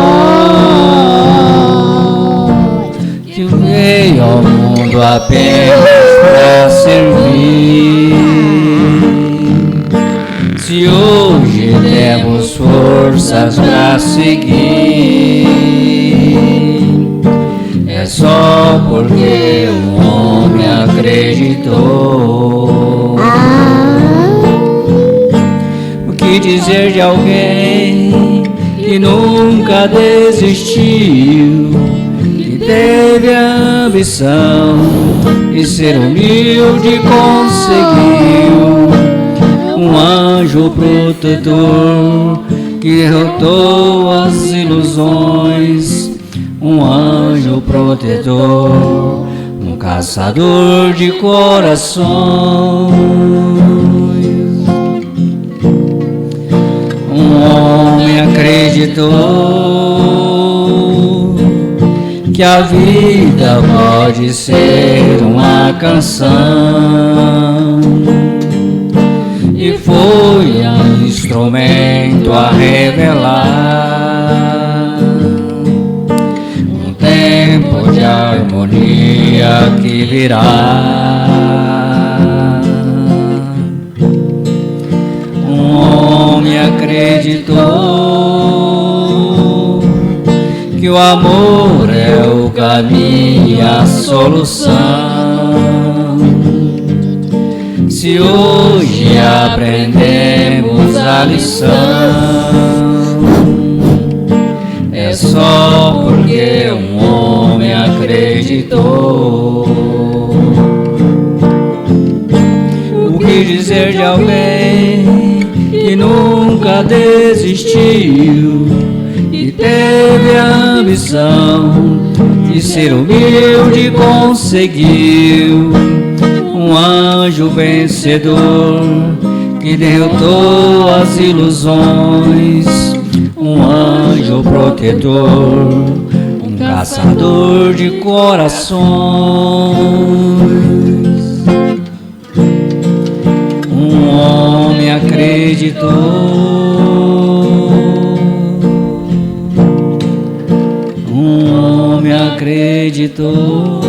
que veio ao mundo apenas para servir. Se hoje temos forças para seguir, é só porque um homem acreditou. O que dizer de alguém que nunca desistiu, que teve a ambição de ser humilde, conseguiu um anjo protetor que derrotou as ilusões, um anjo protetor, um caçador de corações. Um homem acreditou que a vida pode ser uma canção e foi um instrumento a revelar um tempo de harmonia que virá. Um homem acreditou que o amor é o caminho e a solução. Se hoje aprendemos a lição, é só porque um homem acreditou. O que dizer de alguém que nunca desistiu e teve a ambição de ser humilde e conseguiu um anjo vencedor que derrotou as ilusões, um anjo protetor, um caçador de corações. Um homem acreditou, um homem acreditou.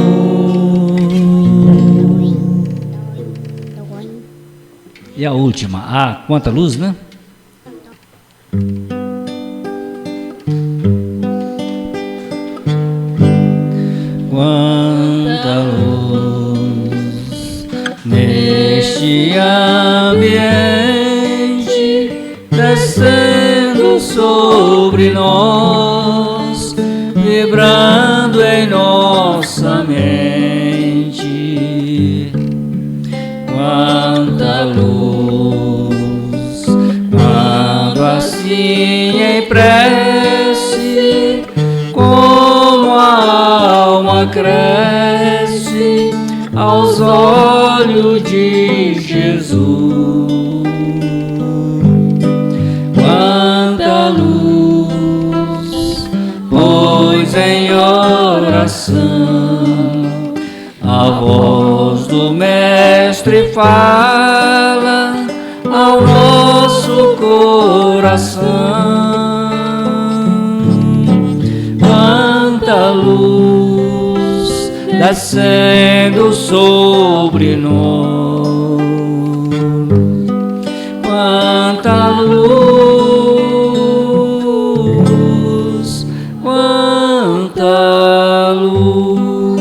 E a última, quanta luz, né? Quanta luz neste ambiente, descendo sobre nós, vibrando em nossa mente. Quanta luz, quando assim alma cresce aos olhos de Jesus. Quanta luz, pois em oração a voz do Mestre fala ao nosso coração. Quanta luz descendo sobre nós, quanta luz, quanta luz.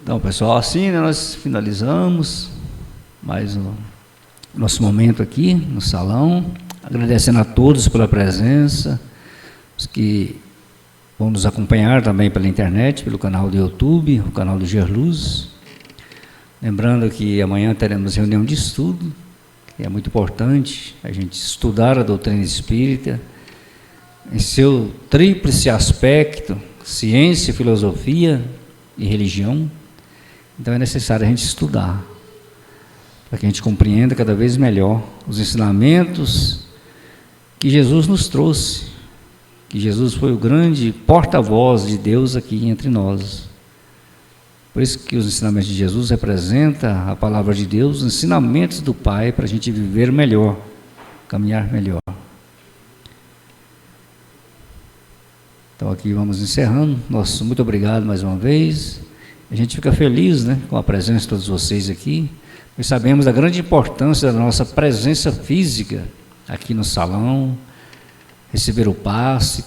Então, pessoal, assim, né, nós finalizamos mais o nosso momento aqui no salão, agradecendo a todos pela presença, os que vão nos acompanhar também pela internet, pelo canal do YouTube, o canal do Gerluz. Lembrando que amanhã teremos reunião de estudo, que é muito importante a gente estudar a doutrina espírita em seu tríplice aspecto, ciência, filosofia e religião. Então é necessário a gente estudar, para que a gente compreenda cada vez melhor os ensinamentos que Jesus nos trouxe, que Jesus foi o grande porta-voz de Deus aqui entre nós. Por isso que os ensinamentos de Jesus representam a palavra de Deus, os ensinamentos do Pai, para a gente viver melhor, caminhar melhor. Então aqui vamos encerrando. Nosso muito obrigado mais uma vez. A gente fica feliz, né, com a presença de todos vocês aqui. Nós sabemos da grande importância da nossa presença física aqui no salão, receber o passe,